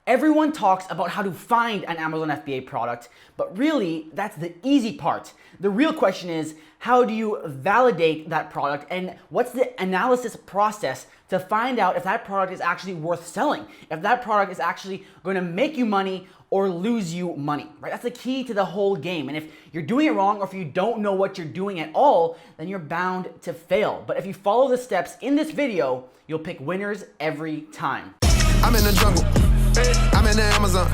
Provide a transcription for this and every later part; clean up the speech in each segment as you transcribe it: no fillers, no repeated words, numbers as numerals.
Everyone talks about how to find an Amazon FBA product, but really that's the easy part. The real question is, how do you validate that product, and what's the analysis process to find out if that product is actually worth selling, if that product is actually going to make you money or lose you money, right? That's the key to the whole game. And if you're doing it wrong, or if you don't know what you're doing at all, then you're bound to fail. But if you follow the steps in this video, you'll pick winners every time. I'm in the jungle. I'm in the Amazon.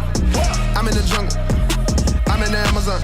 I'm in the jungle. I'm in the Amazon.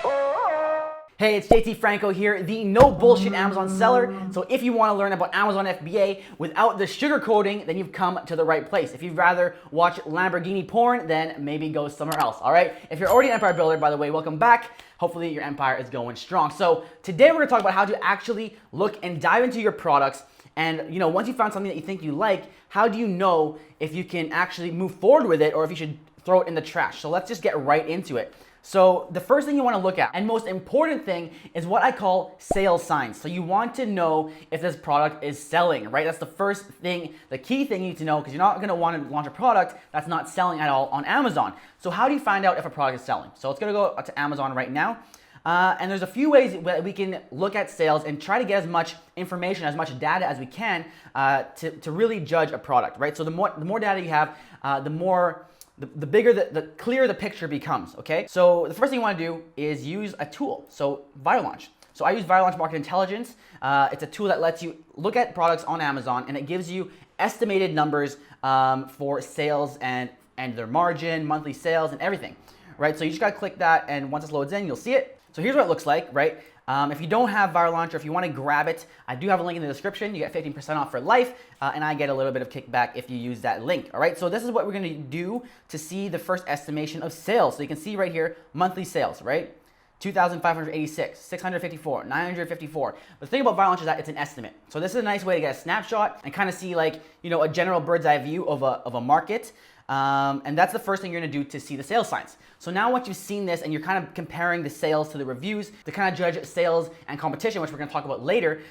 Hey, it's JT Franco here, the no bullshit Amazon seller. So if you want to learn about Amazon FBA without the sugarcoating, then you've come to the right place. If you'd rather watch Lamborghini porn, then maybe go somewhere else, all right? If you're already an empire builder, by the way, welcome back. Hopefully your empire is going strong. So today we're going to talk about how to actually look and dive into your products. And once you found something that you think you like, how do you know if you can actually move forward with it or if you should throw it in the trash? So let's just get right into it. So the first thing you want to look at, and most important thing, is what I call sales signs. So you want to know if this product is selling, right? That's the first thing, the key thing you need to know, because you're not going to want to launch a product that's not selling at all on Amazon. So how do you find out if a product is selling? So let's go to Amazon right now. And there's a few ways that we can look at sales and try to get as much information, as much data as we can to really judge a product, right? So the more data you have, the bigger, the clearer the picture becomes, okay? So the first thing you want to do is use a tool. So ViralLaunch. So I use ViralLaunch Market Intelligence. It's a tool that lets you look at products on Amazon, and it gives you estimated numbers for sales and their margin, monthly sales, and everything, right? So you just gotta click that, and once it loads in, you'll see it. So here's what it looks like, right? If you don't have ViralLaunch, or if you want to grab it, I do have a link in the description. You get 15% off for life, and I get a little bit of kickback if you use that link, all right? So this is what we're going to do to see the first estimation of sales. So you can see right here, monthly sales, right? 2,586, 654, 954. But the thing about ViralLaunch is that it's an estimate. So this is a nice way to get a snapshot and kind of see a general bird's eye view of a market. And that's the first thing you're gonna do to see the sales signs. So now once you've seen this and you're kind of comparing the sales to the reviews to kind of judge sales and competition, which we're gonna talk about later,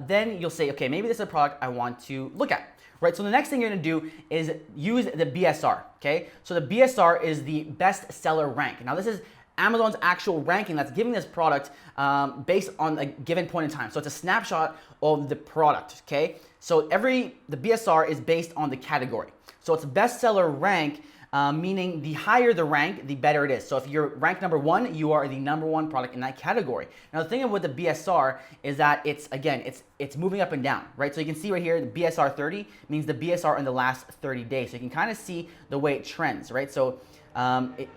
then you'll say, okay, maybe this is a product I want to look at, right? So the next thing you're gonna do is use the BSR, okay? So the BSR is the best seller rank. Now this is Amazon's actual ranking that's giving this product based on a given point in time. So it's a snapshot of the product, okay? So the BSR is based on the category. So it's bestseller rank, meaning the higher the rank, the better it is. So if you're ranked number one, you are the number one product in that category. Now the thing with the BSR is that it's moving up and down, right? So you can see right here, the BSR 30 means the BSR in the last 30 days. So you can kind of see the way it trends, right? So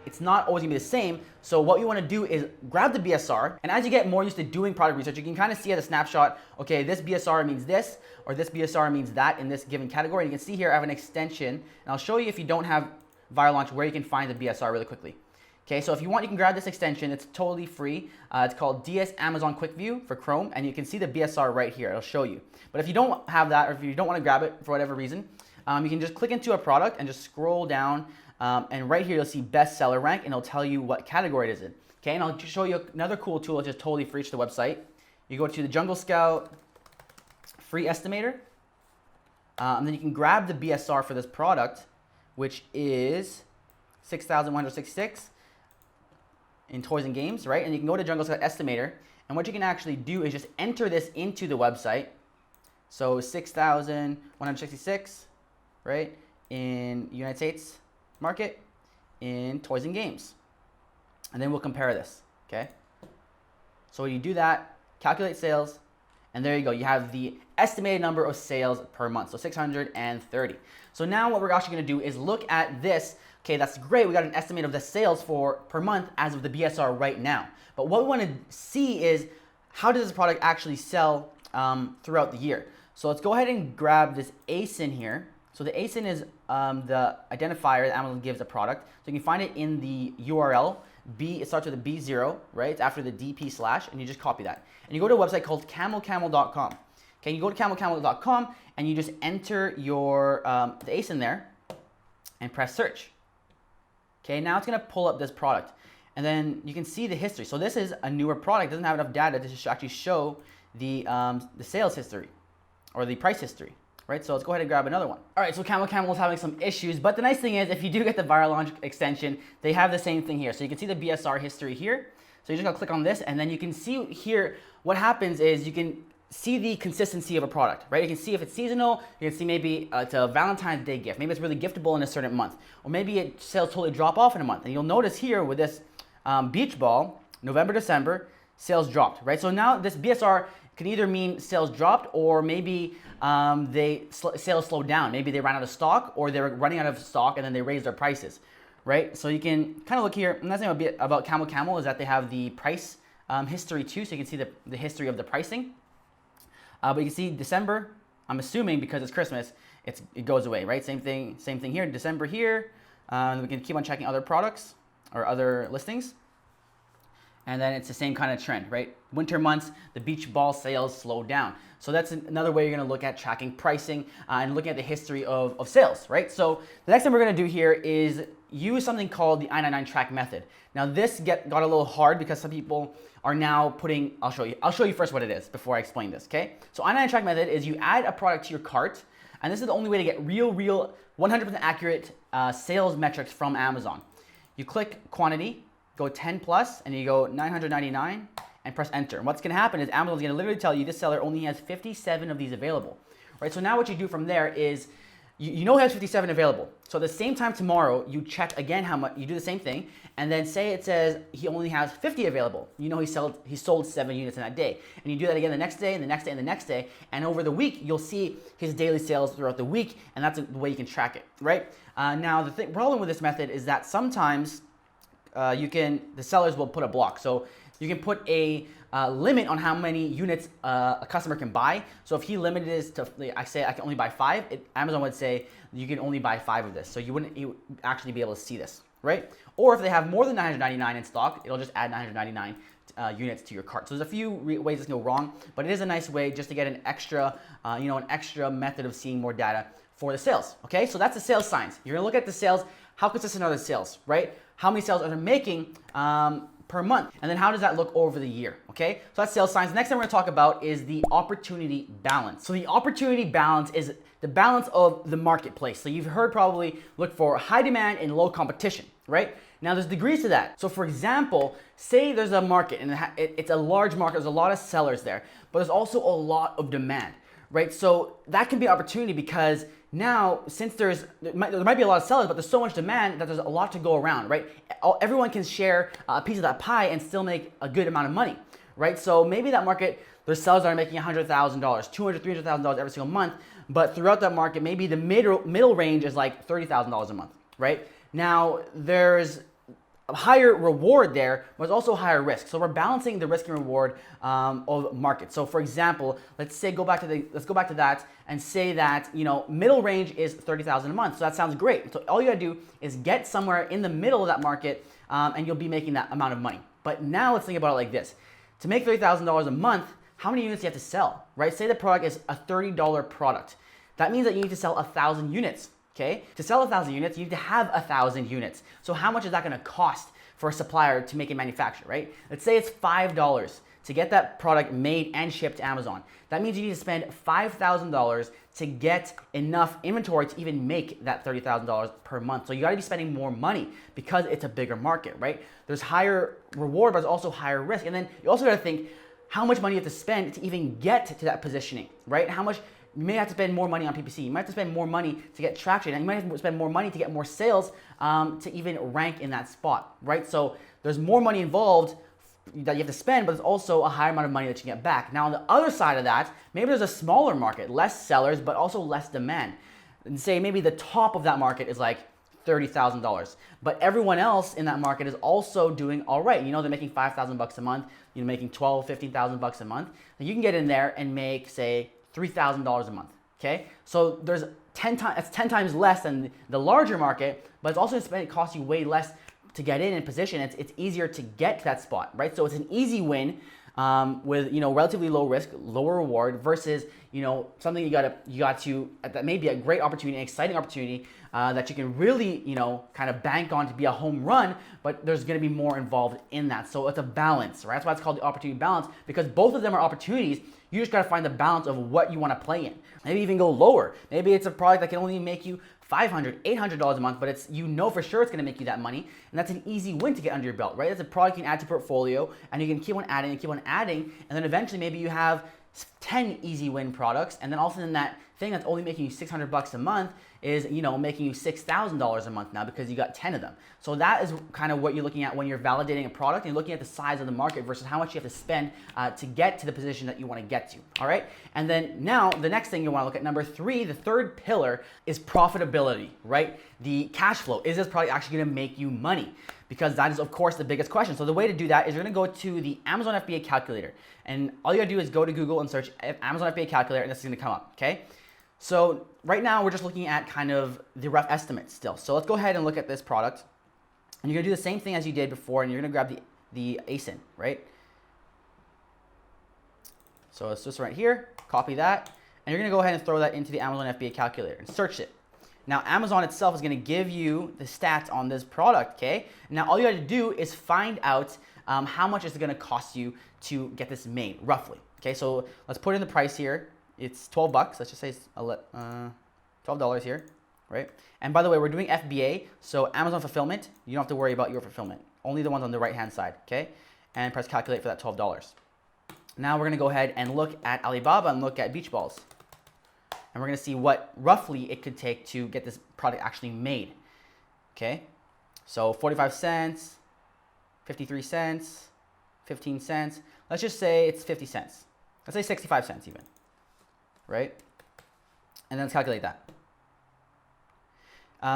it's not always gonna be the same. So what you wanna do is grab the BSR, and as you get more used to doing product research, you can kind of see at a snapshot, okay, this BSR means this, or this BSR means that in this given category. And you can see here I have an extension, and I'll show you if you don't have ViralLaunch where you can find the BSR really quickly. Okay, so if you want, you can grab this extension. It's totally free. It's called DS Amazon Quick View for Chrome, and you can see the BSR right here. It'll show you. But if you don't have that, or if you don't want to grab it for whatever reason, you can just click into a product and just scroll down, and right here you'll see bestseller rank, and it'll tell you what category it is in. Okay, and I'll just show you another cool tool which is totally free to the website. You go to the Jungle Scout free estimator, and then you can grab the BSR for this product, which is 6,166 in toys and games, right? And you can go to Jungle Scout Estimator, and what you can actually do is just enter this into the website. So 6,166, right, in United States market in toys and games. And then we'll compare this, okay? So when you do that, calculate sales, and there you go. You have the estimated number of sales per month, so 630. So now what we're actually gonna do is look at this. Okay, that's great. We got an estimate of the sales per month as of the BSR right now. But what we wanna see is how does this product actually sell throughout the year? So let's go ahead and grab this ASIN here. So the ASIN is the identifier that Amazon gives a product. So you can find it in the URL. It starts with a B0, right? It's after the DP/, and you just copy that. And you go to a website called camelcamel.com. Okay, you go to camelcamel.com and you just enter your the ASIN there and press search. Okay, now it's gonna pull up this product. And then you can see the history. So this is a newer product. It doesn't have enough data to actually show the sales history or the price history. right? So let's go ahead and grab another one. All right, so Camel is having some issues, but the nice thing is if you do get the viral launch extension, they have the same thing here. So you can see the BSR history here. So you're just gonna click on this, and then you can see here what happens is you can see the consistency of a product, right? You can see if it's seasonal, you can see maybe it's a Valentine's Day gift, maybe it's really giftable in a certain month, or maybe it sales totally drop off in a month. And you'll notice here with this beach ball, November, December, sales dropped, right? So now this BSR can either mean sales dropped, or maybe sales slowed down. Maybe they ran out of stock, or they were running out of stock and then they raised their prices, right? So you can kind of look here. And that's the thing about Camel is that they have the price history too, so you can see the history of the pricing. But you can see December, I'm assuming because it's Christmas, it goes away, right? Same thing here, December here. We can keep on checking other products or other listings. And then it's the same kind of trend, right? Winter months, the beach ball sales slow down. So that's another way you're gonna look at tracking pricing and looking at the history of sales, right? So the next thing we're gonna do here is use something called the I-99 track method. Now this got a little hard because some people are now putting, I'll show you first what it is before I explain this, okay? So I-99 track method is you add a product to your cart, and this is the only way to get real 100% accurate sales metrics from Amazon. You click quantity, go 10 plus, and you go 999 and press enter. And what's gonna happen is Amazon's gonna literally tell you this seller only has 57 of these available, right? So now what you do from there is you know he has 57 available. So at the same time tomorrow, you check again how much, you do the same thing, and then say it says he only has 50 available. You know he sold 7 units in that day. And you do that again the next day, and the next day, and the next day, and over the week, you'll see his daily sales throughout the week, and that's the way you can track it, right? Now the problem with this method is that sometimes the sellers will put a block. So you can put a limit on how many units a customer can buy. So if he limited this to, I say I can only buy 5, Amazon would say you can only buy 5 of this. So you wouldn't actually be able to see this, right? Or if they have more than 999 in stock, it'll just add 999 units to your cart. So there's a few ways this can go wrong, but it is a nice way just to get an extra, an extra method of seeing more data for the sales. Okay, so that's the sales signs. You're gonna look at the sales. How consistent are the sales, right? How many sales are they making per month? And then how does that look over the year, okay? So that's sales signs. The next thing we're gonna talk about is the opportunity balance. So the opportunity balance is the balance of the marketplace. So you've heard probably look for high demand and low competition, right? Now there's degrees to that. So for example, say there's a market and it's a large market, there's a lot of sellers there, but there's also a lot of demand, right? So that can be an opportunity because now, since there might be a lot of sellers, but there's so much demand that there's a lot to go around, right? Everyone can share a piece of that pie and still make a good amount of money, right? So maybe that market, there's sellers that are making $100,000, $200,000, $300,000 every single month, but throughout that market, maybe the middle range is like $30,000 a month, right? Now, there's a higher reward there, but it's also higher risk. So we're balancing the risk and reward of markets. So for example, let's go back to that and say that middle range is 30,000 a month. So that sounds great. So all you gotta do is get somewhere in the middle of that market, and you'll be making that amount of money. But now let's think about it like this: to make $30,000 a month, how many units do you have to sell, right? Say the product is a $30 product. That means that you need to sell 1,000 units. Okay, to sell 1,000 units, you need to have 1,000 units. So how much is that gonna cost for a supplier to make and manufacture, right? Let's say it's $5 to get that product made and shipped to Amazon. That means you need to spend $5,000 to get enough inventory to even make that $30,000 per month. So you gotta be spending more money because it's a bigger market, right? There's higher reward, but there's also higher risk. And then you also gotta think how much money you have to spend to even get to that positioning, right? You may have to spend more money on PPC. You might have to spend more money to get traction, and you might have to spend more money to get more sales to even rank in that spot, right? So there's more money involved that you have to spend, but there's also a higher amount of money that you get back. Now on the other side of that, maybe there's a smaller market, less sellers, but also less demand. And say maybe the top of that market is like $30,000, but everyone else in that market is also doing all right. They're making $5,000 a month. You're making $12,000, $15,000 a month. And you can get in there and make, say, $3,000 a month, okay? So there's 10 times less than the larger market, but it's also it costs you way less to get in and position. It's easier to get to that spot, right? So it's an easy win with relatively low risk, lower reward versus something you got to that may be a great opportunity, an exciting opportunity that you can really kind of bank on to be a home run, but there's going to be more involved in that. So it's a balance, right? That's why it's called the opportunity balance, because both of them are opportunities. You just gotta find the balance of what you wanna play in. Maybe even go lower. Maybe it's a product that can only make you $500, $800 a month, but it's, you know for sure it's gonna make you that money, and that's an easy win to get under your belt, right? It's a product you can add to your portfolio, and you can keep on adding and keep on adding, and then eventually maybe you have 10 easy win products, and then all of a sudden that thing that's only making you $600 a month is, you know, making you $6,000 a month now because you got 10 of them. So that is kind of what you're looking at when you're validating a product, and you're looking at the size of the market versus how much you have to spend to get to the position that you want to get to, all right? And then now the next thing you want to look at, number 3, the third pillar is profitability, right? The cash flow. Is this product actually going to make you money? Because that is, of course, the biggest question. So the way to do that is you're going to go to the Amazon FBA calculator, and all you got to do is go to Google and search Amazon FBA calculator, and this is going to come up, okay? So right now we're just looking at kind of the rough estimates still. So let's go ahead and look at this product. And you're gonna do the same thing as you did before, and you're gonna grab the ASIN, right? So it's just right here, copy that, and you're gonna go ahead and throw that into the Amazon FBA calculator and search it. Now Amazon itself is gonna give you the stats on this product, okay? Now all you gotta do is find out how much is it gonna cost you to get this made, roughly. Okay, so let's put in the price here. It's 12 bucks. Let's just say it's $12 here, right? And by the way, we're doing FBA, so Amazon fulfillment, you don't have to worry about your fulfillment. Only the ones on the right-hand side, okay? And press calculate for that $12. Now we're gonna go ahead and look at Alibaba and look at beach balls. And we're gonna see what roughly it could take to get this product actually made, okay? So 45 cents, 53 cents, 15 cents. Let's just say it's 50 cents. Let's say 65 cents even. Right? And then let's calculate that.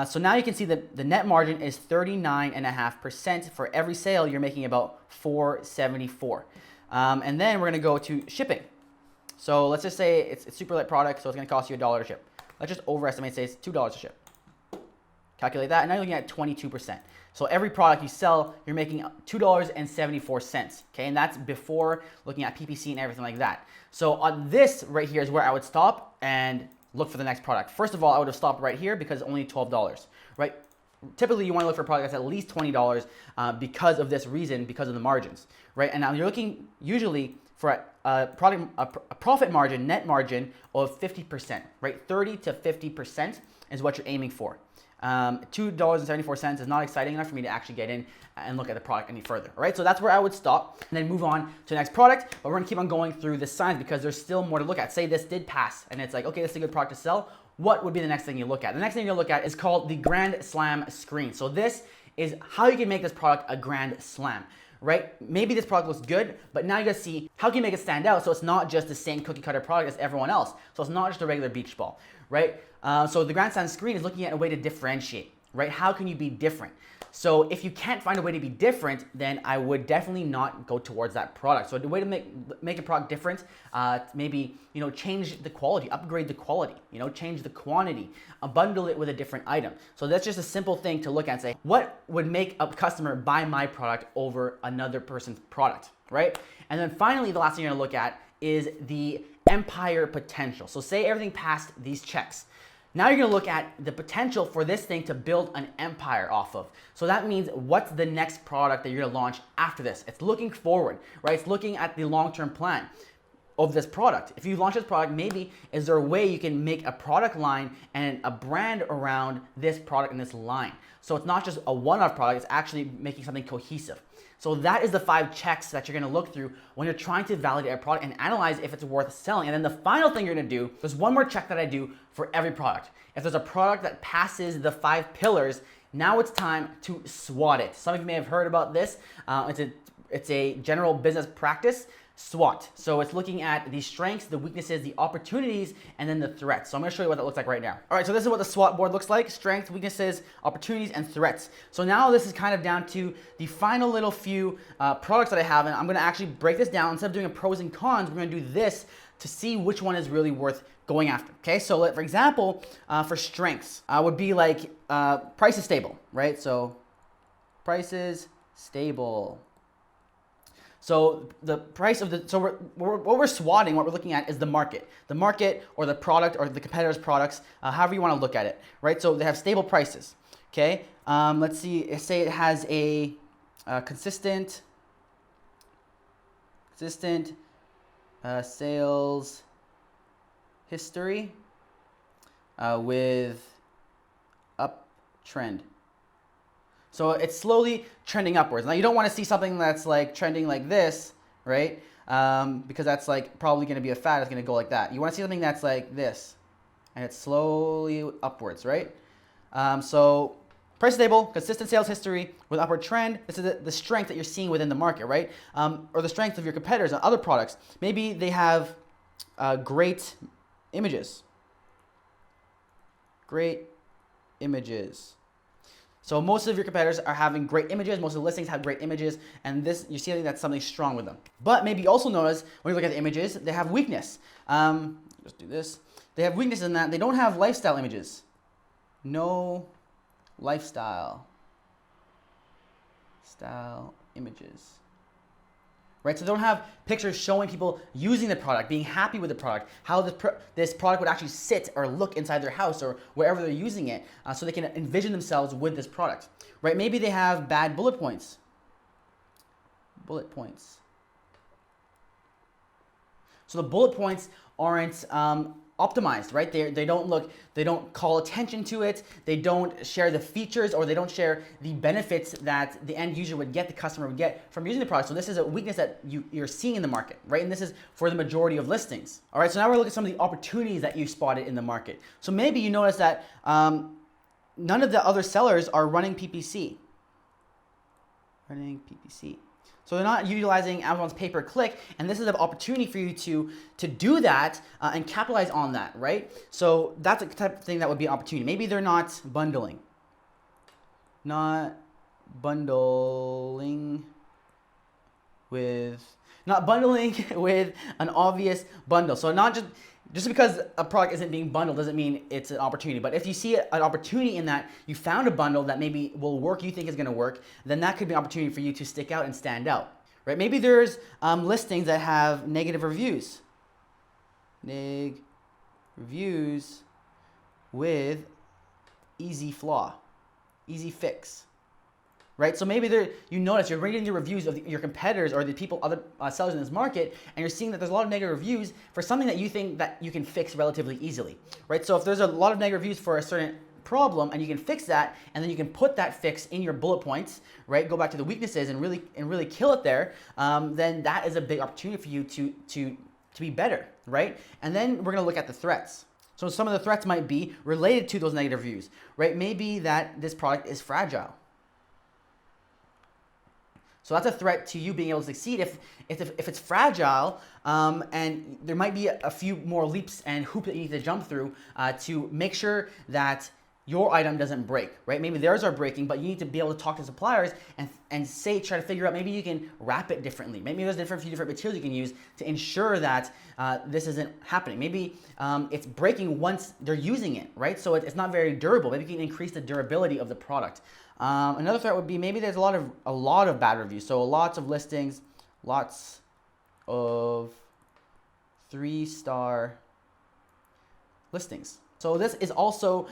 So now you can see that the net margin is 39.5%. For every sale, you're making about $4.74. And then we're gonna go to shipping. So let's just say it's super light product, so it's gonna cost you $1 to ship. Let's just overestimate, say it's $2 to ship. Calculate that, and now you're looking at 22%. So every product you sell, you're making $2.74, okay? And that's before looking at PPC and everything like that. So on this right here is where I would stop and look for the next product. First of all, I would have stopped right here because it's only $12, right? Typically, you want to look for a product that's at least $20 because of this reason, because of the margins, right? And now you're looking usually for a profit margin, net margin of 50%, right? 30 to 50% is what you're aiming for. $2.74 is not exciting enough for me to actually get in and look at the product any further. All right, so that's where I would stop and then move on to the next product. But we're gonna keep on going through the signs because there's still more to look at. Say this did pass and it's like, okay, this is a good product to sell. What would be the next thing you look at? The next thing you're gonna look at is called the Grand Slam screen. So this is how you can make this product a Grand Slam. Right? Maybe this product looks good, but now you gotta see how can you make it stand out so it's not just the same cookie cutter product as everyone else. So it's not just a regular beach ball, right? So the Grand Slam screen is looking at a way to differentiate, right? How can you be different? So if you can't find a way to be different, then I would definitely not go towards that product. So the way to make a product different, maybe, you know, change the quality, upgrade the quality, you know, change the quantity, bundle it with a different item. So that's just a simple thing to look at and say, what would make a customer buy my product over another person's product, right? And then finally, the last thing you're gonna look at is the empire potential. So say everything passed these checks. Now you're gonna look at the potential for this thing to build an empire off of. So that means what's the next product that you're gonna launch after this? It's looking forward, right? It's looking at the long-term plan of this product. If you launch this product, maybe is there a way you can make a product line and a brand around this product and this line? So it's not just a one-off product, it's actually making something cohesive. So that is the 5 checks that you're gonna look through when you're trying to validate a product and analyze if it's worth selling. And then the final thing you're gonna do, there's one more check that I do for every product. If there's a product that passes the 5 pillars, now it's time to SWAT it. Some of you may have heard about this. It's a general business practice. SWAT. So it's looking at the strengths, the weaknesses, the opportunities, and then the threats. So I'm gonna show you what that looks like right now. All right, so this is what the SWAT board looks like: strengths, weaknesses, opportunities, and threats. So now this is kind of down to the final little few products that I have, and I'm gonna actually break this down. Instead of doing a pros and cons, we're gonna do this to see which one is really worth going after. Okay, so for example, for strengths, would be like price is stable, right? So price is stable. So the price of what we're swatting, what we're looking at is the market or the product or the competitor's products, however you want to look at it, right? So they have stable prices, okay? Let's see, say it has a consistent sales history with uptrend. So it's slowly trending upwards. Now you don't want to see something that's like trending like this, right? Because that's like probably going to be a fad. It's going to go like that. You want to see something that's like this, and it's slowly upwards, right? So price stable, consistent sales history with upward trend. This is the strength that you're seeing within the market, right? Or the strength of your competitors and other products. Maybe they have great images. Great images. So most of your competitors are having great images. Most of the listings have great images, and this you see that's something strong with them. But maybe you also notice when you look at the images, they have weakness. Just do this. They have weakness in that they don't have lifestyle images. No lifestyle images. Right, so they don't have pictures showing people using the product, being happy with the product, how this product would actually sit or look inside their house or wherever they're using it, so they can envision themselves with this product. Right, maybe they have bad bullet points. Bullet points. So the bullet points aren't optimized, right? They don't call attention to it. They don't share the features, or they don't share the benefits that the end user would get, the customer would get from using the product. So this is a weakness that you're seeing in the market, right? And this is for the majority of listings. All right, so now we're looking at some of the opportunities that you spotted in the market. So maybe you notice that none of the other sellers are running PPC. So they're not utilizing Amazon's pay-per-click, and this is an opportunity for you to do that and capitalize on that, right? So that's the type of thing that would be an opportunity. Maybe they're not bundling. Not bundling with an obvious bundle. So not just because a product isn't being bundled doesn't mean it's an opportunity. But if you see an opportunity in that you found a bundle that maybe will work, you think is going to work, then that could be an opportunity for you to stick out and stand out, right? Maybe there's listings that have negative reviews. Reviews with easy fix. Right, so maybe you notice you're reading the reviews of your competitors or the people, other sellers in this market, and you're seeing that there's a lot of negative reviews for something that you think that you can fix relatively easily, right? So if there's a lot of negative reviews for a certain problem and you can fix that, and then you can put that fix in your bullet points, right? Go back to the weaknesses and really kill it there. Then that is a big opportunity for you to be better, right? And then we're gonna look at the threats. So some of the threats might be related to those negative reviews, right? Maybe that this product is fragile. So that's a threat to you being able to succeed if it's fragile, and there might be a few more leaps and hoops that you need to jump through to make sure that your item doesn't break, right? Maybe theirs are breaking, but you need to be able to talk to suppliers and try to figure out, maybe you can wrap it differently. Maybe there's a few different materials you can use to ensure that this isn't happening. Maybe it's breaking once they're using it, right? So it's not very durable. Maybe you can increase the durability of the product. Another threat would be maybe there's a lot of bad reviews. So lots of listings, lots of 3-star listings. So this is also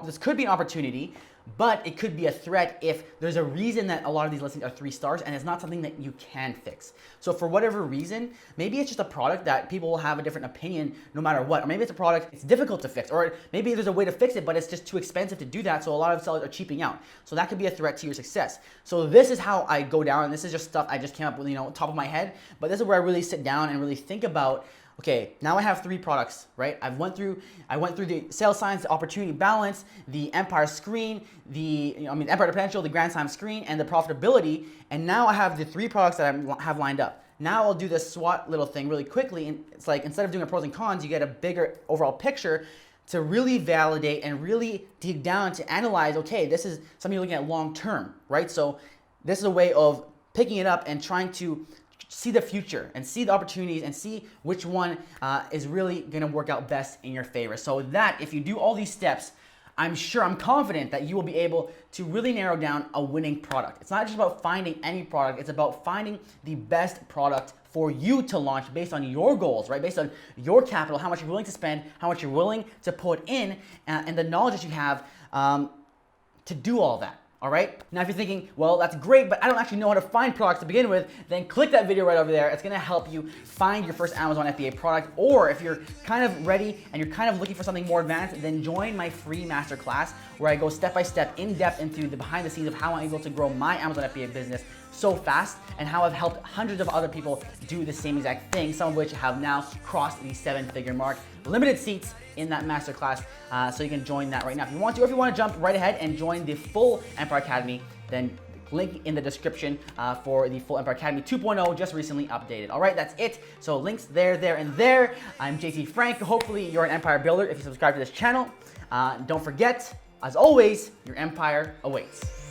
this could be an opportunity, but it could be a threat if there's a reason that a lot of these listings are 3 stars and it's not something that you can fix. So for whatever reason, maybe it's just a product that people will have a different opinion no matter what. Or maybe it's a product it's difficult to fix, or maybe there's a way to fix it, but it's just too expensive to do that. So a lot of sellers are cheaping out. So that could be a threat to your success. So this is how I go down, and this is just stuff I just came up with, top of my head. But this is where I really sit down and really think about, okay, now I have 3 products, right? I went through the sales signs, the opportunity balance, the Empire screen, Empire potential, the Grand Slam screen, and the profitability. And now I have the 3 products that I have lined up. Now I'll do this SWOT little thing really quickly. And it's like, instead of doing a pros and cons, you get a bigger overall picture to really validate and really dig down to analyze, okay, this is something you're looking at long term, right? So this is a way of picking it up and trying to see the future and see the opportunities and see which one is really gonna work out best in your favor. So that, if you do all these steps, I'm confident that you will be able to really narrow down a winning product. It's not just about finding any product, it's about finding the best product for you to launch based on your goals, right? Based on your capital, how much you're willing to spend, how much you're willing to put in, and the knowledge that you have to do all that. All right. Now, if you're thinking, well, that's great, but I don't actually know how to find products to begin with, then click that video right over there. It's gonna help you find your first Amazon FBA product. Or if you're kind of ready and you're kind of looking for something more advanced, then join my free masterclass where I go step by step, in depth into the behind the scenes of how I'm able to grow my Amazon FBA business so fast and how I've helped hundreds of other people do the same exact thing, some of which have now crossed the 7-figure mark. Limited seats in that masterclass, so you can join that right now if you want to. Or if you want to jump right ahead and join the full Empire Academy, then link in the description for the full Empire Academy 2.0, just recently updated. All right, that's it. So links there, and there. I'm JT Franco. Hopefully you're an empire builder if you subscribe to this channel. Don't forget, as always, your empire awaits.